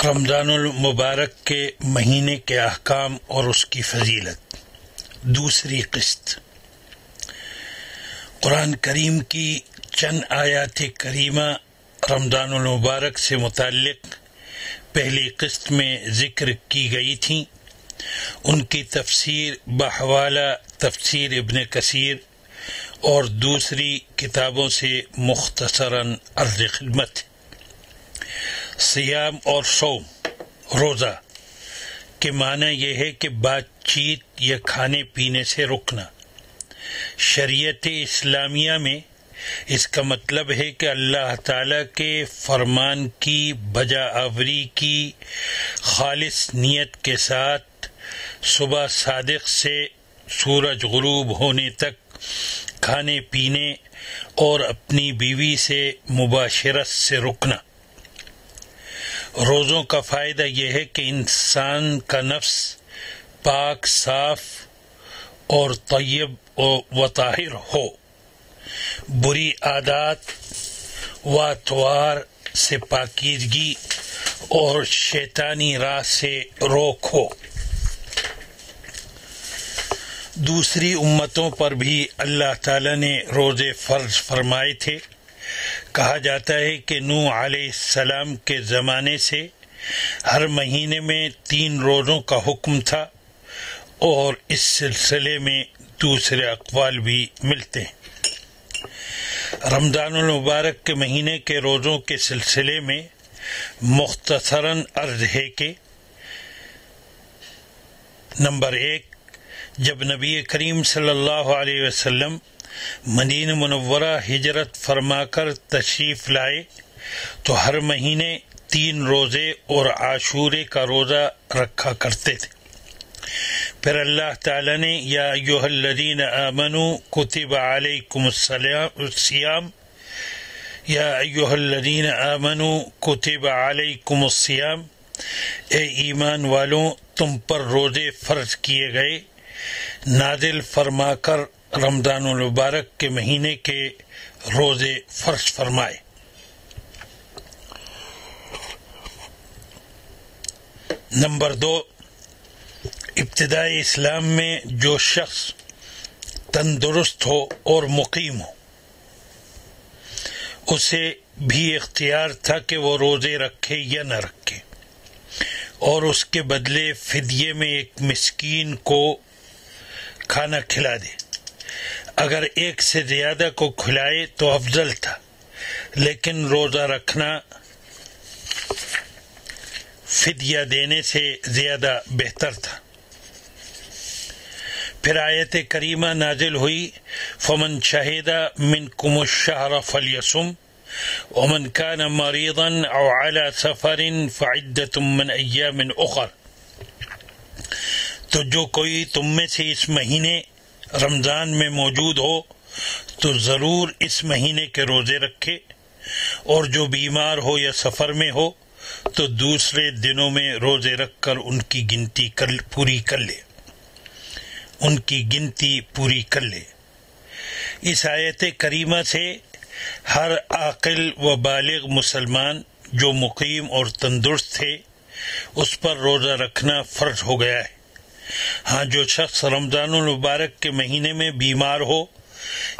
رمضان المبارک کے مہینے کے احکام اور اس کی فضیلت۔ دوسری قسط قرآن کریم کی چند آیات کریمہ رمضان المبارک سے متعلق پہلی قسط میں ذکر کی گئی تھیں۔ ان کی تفسیر بحوالہ تفسیر ابن کثیر اور دوسری کتابوں سے مختصراً عرض خدمت۔ سیام اور صوم، روزہ کے معنی یہ ہے کہ بات چیت یا کھانے پینے سے رکنا۔ شریعت اسلامیہ میں اس کا مطلب ہے کہ اللہ تعالیٰ کے فرمان کی بجا آوری کی خالص نیت کے ساتھ صبح صادق سے سورج غروب ہونے تک کھانے پینے اور اپنی بیوی سے مباشرت سے رکنا۔ روزوں کا فائدہ یہ ہے کہ انسان کا نفس پاک، صاف اور طیب و طاہر ہو، بری عادات و اطوار سے پاکیزگی اور شیطانی راہ سے روک ہو۔ دوسری امتوں پر بھی اللہ تعالیٰ نے روزے فرض فرمائے تھے۔ کہا جاتا ہے کہ نوح علیہ السلام کے زمانے سے ہر مہینے میں 3 روزوں کا حکم تھا، اور اس سلسلے میں دوسرے اقوال بھی ملتے ہیں۔ رمضان المبارک کے مہینے کے روزوں کے سلسلے میں مختصراً عرض ہے کہ نمبر 1، جب نبی کریم صلی اللہ علیہ وسلم مدینہ منورہ ہجرت فرما کر تشریف لائے تو ہر مہینے 3 روزے اور عاشورے کا روزہ رکھا کرتے تھے۔ پھر اللہ تعالی نے یا ایھا الذین آمنوا کتب علیکم الصیام یا ایھا الذین آمنوا کتب علیکم الصیام، اے ایمان والوں تم پر روزے فرض کیے گئے، نازل فرما کر رمضان المبارک کے مہینے کے روزے فرض فرمائے۔ نمبر 2، ابتدائی اسلام میں جو شخص تندرست ہو اور مقیم ہو اسے بھی اختیار تھا کہ وہ روزے رکھے یا نہ رکھے، اور اس کے بدلے فدیے میں ایک مسکین کو کھانا کھلا دے۔ اگر ایک سے زیادہ کو کھلائے تو افضل تھا، لیکن روزہ رکھنا فدیہ دینے سے زیادہ بہتر تھا۔ پھر آیت کریمہ نازل ہوئی، فمن شہد منکم الشہر فلیصم ومن کان مریضا او علی سفر فعدۃ من ایام اخر۔ تو جو کوئی تم میں سے اس مہینے رمضان میں موجود ہو تو ضرور اس مہینے کے روزے رکھے، اور جو بیمار ہو یا سفر میں ہو تو دوسرے دنوں میں روزے رکھ کر ان کی گنتی پوری کر لے۔ اس آیت کریمہ سے ہر عاقل و بالغ مسلمان جو مقیم اور تندرست ہے اس پر روزہ رکھنا فرض ہو گیا ہے۔ ہاں، جو شخص رمضان المبارک کے مہینے میں بیمار ہو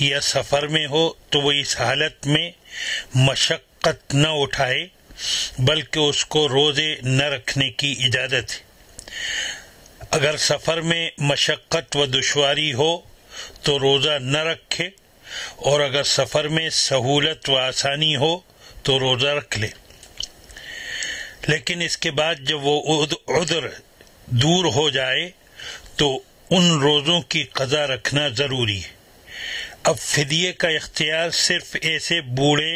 یا سفر میں ہو تو وہ اس حالت میں مشقت نہ اٹھائے، بلکہ اس کو روزے نہ رکھنے کی اجازت ہے۔ اگر سفر میں مشقت و دشواری ہو تو روزہ نہ رکھے، اور اگر سفر میں سہولت و آسانی ہو تو روزہ رکھ لے، لیکن اس کے بعد جب وہ عذر دور ہو جائے تو ان روزوں کی قضا رکھنا ضروری ہے۔ اب فدیے کا اختیار صرف ایسے بوڑھے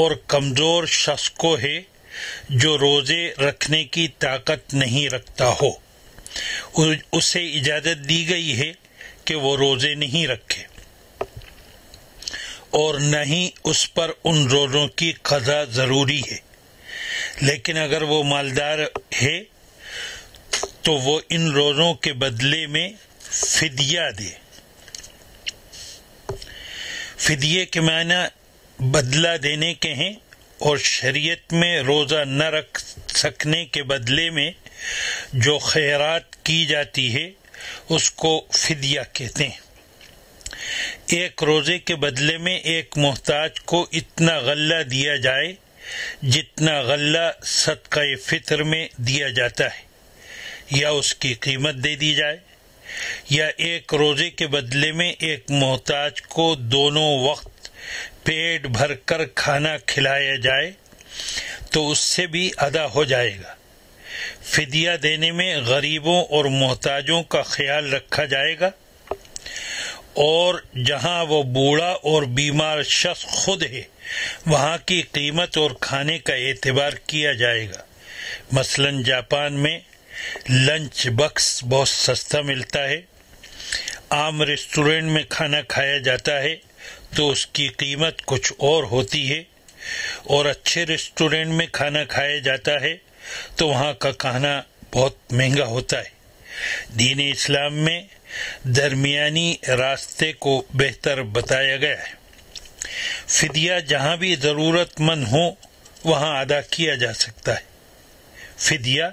اور کمزور شخص کو ہے جو روزے رکھنے کی طاقت نہیں رکھتا ہو، اسے اجازت دی گئی ہے کہ وہ روزے نہیں رکھے، اور نہ ہی اس پر ان روزوں کی قضا ضروری ہے۔ لیکن اگر وہ مالدار ہے تو وہ ان روزوں کے بدلے میں فدیہ دے۔ فدیے کے معنی بدلہ دینے کے ہیں، اور شریعت میں روزہ نہ رکھ سکنے کے بدلے میں جو خیرات کی جاتی ہے اس کو فدیہ کہتے ہیں۔ ایک روزے کے بدلے میں ایک محتاج کو اتنا غلہ دیا جائے جتنا غلہ صدقہ فطر میں دیا جاتا ہے، یا اس کی قیمت دے دی جائے، یا ایک روزے کے بدلے میں ایک محتاج کو دونوں وقت پیٹ بھر کر کھانا کھلایا جائے تو اس سے بھی ادا ہو جائے گا۔ فدیہ دینے میں غریبوں اور محتاجوں کا خیال رکھا جائے گا، اور جہاں وہ بوڑھا اور بیمار شخص خود ہے وہاں کی قیمت اور کھانے کا اعتبار کیا جائے گا۔ مثلا جاپان میں لنچ باکس بہت سستا ملتا ہے، عام ریسٹورنٹ میں کھانا کھایا جاتا ہے تو اس کی قیمت کچھ اور ہوتی ہے، اور اچھے ریسٹورنٹ میں کھانا کھایا جاتا ہے تو وہاں کا کھانا بہت مہنگا ہوتا ہے۔ دین اسلام میں درمیانی راستے کو بہتر بتایا گیا ہے۔ فدیہ جہاں بھی ضرورت مند ہو وہاں ادا کیا جا سکتا ہے۔ فدیہ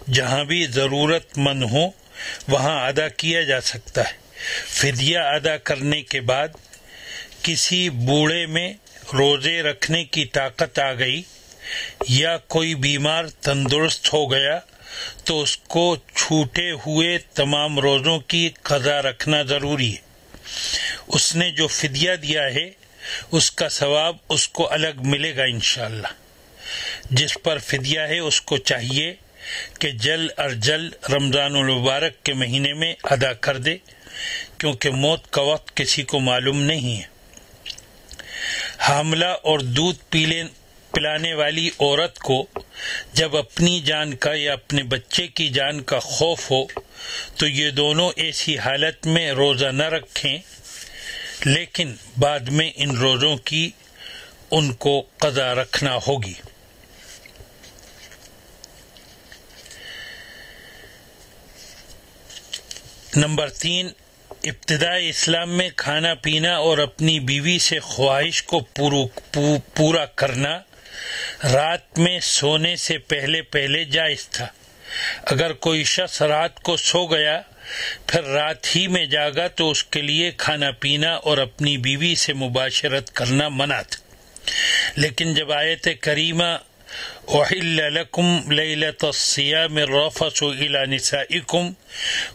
جہاں بھی ضرورت مند ہو وہاں ادا کیا جا سکتا ہے۔ فدیہ ادا کرنے کے بعد کسی بوڑھے میں روزے رکھنے کی طاقت آ گئی یا کوئی بیمار تندرست ہو گیا تو اس کو چھوٹے ہوئے تمام روزوں کی قضا رکھنا ضروری ہے۔ اس نے جو فدیہ دیا ہے اس کا ثواب اس کو الگ ملے گا انشاءاللہ۔ جس پر فدیہ ہے اس کو چاہیے کہ جلد از جلد رمضان المبارک کے مہینے میں ادا کر دے، کیونکہ موت کا وقت کسی کو معلوم نہیں ہے۔ حاملہ اور دودھ پلانے والی عورت کو جب اپنی جان کا یا اپنے بچے کی جان کا خوف ہو تو یہ دونوں ایسی حالت میں روزہ نہ رکھیں، لیکن بعد میں ان روزوں کی ان کو قضا رکھنا ہوگی۔ نمبر 3، ابتدائی اسلام میں کھانا پینا اور اپنی بیوی سے خواہش کو پورا کرنا رات میں سونے سے پہلے جائز تھا۔ اگر کوئی شخص رات کو سو گیا پھر رات ہی میں جاگا تو اس کے لیے کھانا پینا اور اپنی بیوی سے مباشرت کرنا منع تھا۔ لیکن جب آیت کریمہ احل لکم لیلۃ الصیام الرفث الی نسائکم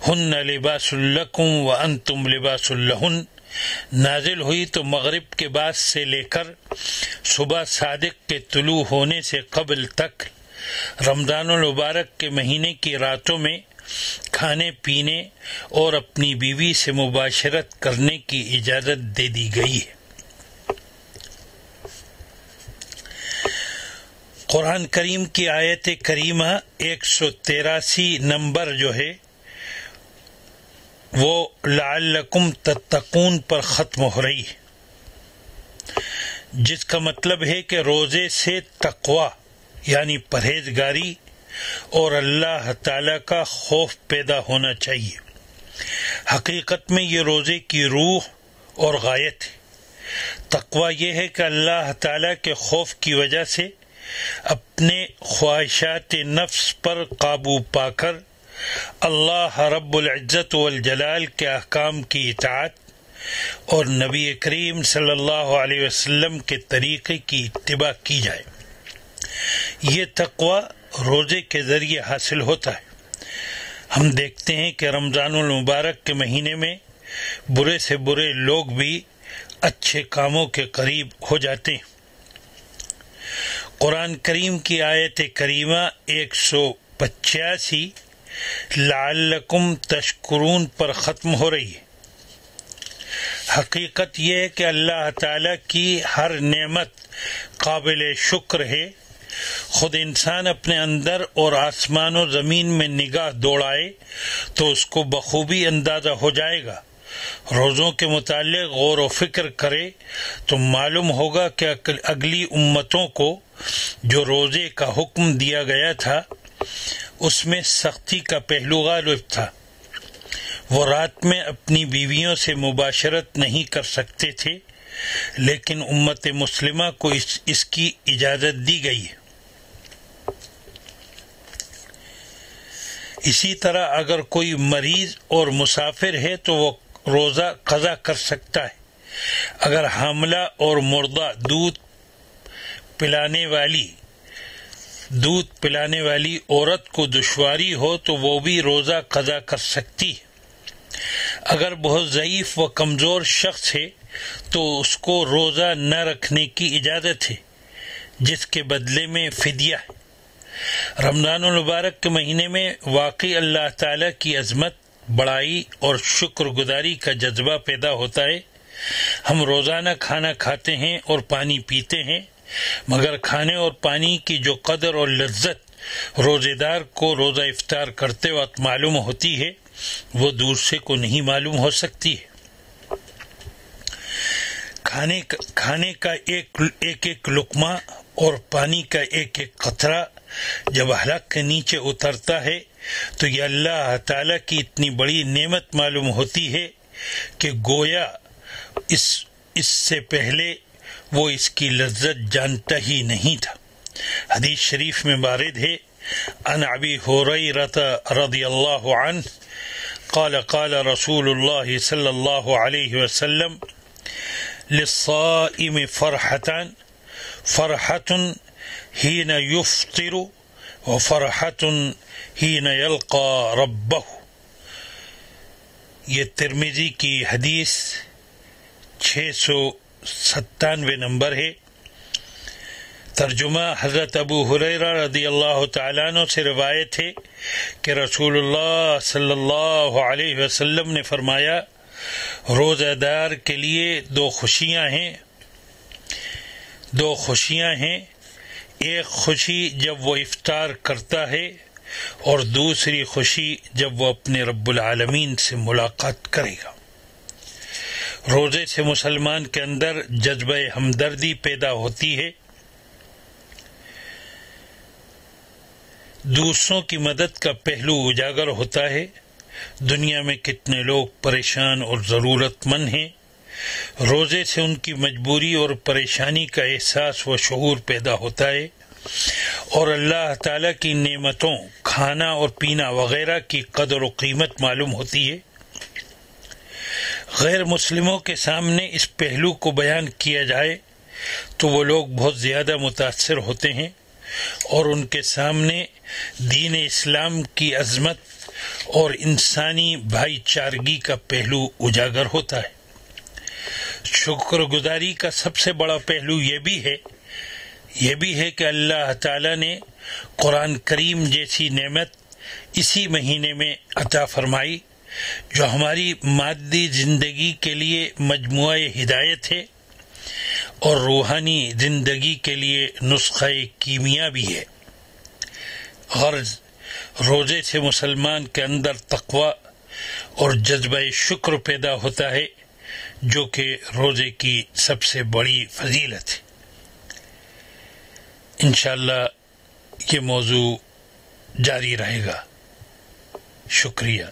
ہن لباس لکم وانتم لباس لہن نازل ہوئی تو مغرب کے بعد سے لے کر صبح صادق کے طلوع ہونے سے قبل تک رمضان المبارک کے مہینے کی راتوں میں کھانے پینے اور اپنی بیوی سے مباشرت کرنے کی اجازت دے دی گئی ہے۔ قرآن کریم کی آیت کریمہ 183 نمبر جو ہے وہ لعلکم تتقون پر ختم ہو رہی ہے، جس کا مطلب ہے کہ روزے سے تقوی یعنی پرہیزگاری اور اللہ تعالی کا خوف پیدا ہونا چاہیے۔ حقیقت میں یہ روزے کی روح اور غایت ہے۔ تقوی یہ ہے کہ اللہ تعالی کے خوف کی وجہ سے اپنے خواہشات نفس پر قابو پا کر اللہ رب العزت والجلال کے احکام کی اطاعت اور نبی کریم صلی اللہ علیہ وسلم کے طریقے کی اتباع کی جائے۔ یہ تقوی روزے کے ذریعے حاصل ہوتا ہے۔ ہم دیکھتے ہیں کہ رمضان المبارک کے مہینے میں برے سے برے لوگ بھی اچھے کاموں کے قریب ہو جاتے ہیں۔ قرآن کریم کی آیت کریمہ 185 لعلکم تشکرون پر ختم ہو رہی ہے۔ حقیقت یہ ہے کہ اللہ تعالی کی ہر نعمت قابل شکر ہے۔ خود انسان اپنے اندر اور آسمان و زمین میں نگاہ دوڑائے تو اس کو بخوبی اندازہ ہو جائے گا۔ روزوں کے متعلق غور و فکر کرے تو معلوم ہوگا کہ اگلی امتوں کو جو روزے کا حکم دیا گیا تھا اس میں سختی کا پہلو غالب تھا۔ وہ رات میں اپنی بیویوں سے مباشرت نہیں کر سکتے تھے، لیکن امت مسلمہ کو اس کی اجازت دی گئی ہے۔ اسی طرح اگر کوئی مریض اور مسافر ہے تو وہ روزہ قضا کر سکتا ہے۔ اگر حاملہ اور مردہ دودھ پلانے والی عورت کو دشواری ہو تو وہ بھی روزہ قضا کر سکتی ہے۔ اگر بہت ضعیف و کمزور شخص ہے تو اس کو روزہ نہ رکھنے کی اجازت ہے، جس کے بدلے میں فدیہ ہے۔ رمضان المبارک کے مہینے میں واقعی اللہ تعالیٰ کی عظمت، بڑائی اور شکر گزاری کا جذبہ پیدا ہوتا ہے۔ ہم روزانہ کھانا کھاتے ہیں اور پانی پیتے ہیں، مگر کھانے اور پانی کی جو قدر اور لذت روزے دار کو روزہ افطار کرتے وقت معلوم ہوتی ہے وہ دوسرے کو نہیں معلوم ہو سکتی ہے۔ کھانے کا ایک لقمہ اور پانی کا ایک قطرہ جب حلق کے نیچے اترتا ہے تو یہ اللہ تعالیٰ کی اتنی بڑی نعمت معلوم ہوتی ہے کہ گویا اس سے پہلے وہ اس کی لذت جانتا ہی نہیں تھا۔ حدیث شریف میں وارد ہے، عن ابی ہریرہ رضی اللہ عنہ قال قال رسول اللہ صلی اللہ علیہ وسلم للصائم فرحة حين يفطر وفرحة حين يلقى ربه۔ یہ ترمذی کی حدیث 697 نمبر ہے۔ ترجمہ حضرت ابو ہریرہ رضی اللہ تعالیٰ عنہ سے روایت ہے کہ رسول اللہ صلی اللہ علیہ وسلم نے فرمایا، روزہ دار کے لیے دو خوشیاں ہیں، ایک خوشی جب وہ افطار کرتا ہے اور دوسری خوشی جب وہ اپنے رب العالمین سے ملاقات کرے گا۔ روزے سے مسلمان کے اندر جذبہ ہمدردی پیدا ہوتی ہے، دوسروں کی مدد کا پہلو اجاگر ہوتا ہے۔ دنیا میں کتنے لوگ پریشان اور ضرورت مند ہیں، روزے سے ان کی مجبوری اور پریشانی کا احساس و شعور پیدا ہوتا ہے اور اللہ تعالیٰ کی نعمتوں، کھانا اور پینا وغیرہ کی قدر و قیمت معلوم ہوتی ہے۔ غیر مسلموں کے سامنے اس پہلو کو بیان کیا جائے تو وہ لوگ بہت زیادہ متاثر ہوتے ہیں اور ان کے سامنے دین اسلام کی عظمت اور انسانی بھائی چارگی کا پہلو اجاگر ہوتا ہے۔ شکر گزاری کا سب سے بڑا پہلو یہ بھی ہے کہ اللہ تعالیٰ نے قرآن کریم جیسی نعمت اسی مہینے میں عطا فرمائی جو ہماری مادی زندگی کے لیے مجموعہ ہدایت ہے اور روحانی زندگی کے لیے نسخہ کیمیا بھی ہے۔ غرض روزے سے مسلمان کے اندر تقوی اور جذبہ شکر پیدا ہوتا ہے جو کہ روزے کی سب سے بڑی فضیلت ہے۔ انشاءاللہ یہ موضوع جاری رہے گا۔ شکریہ۔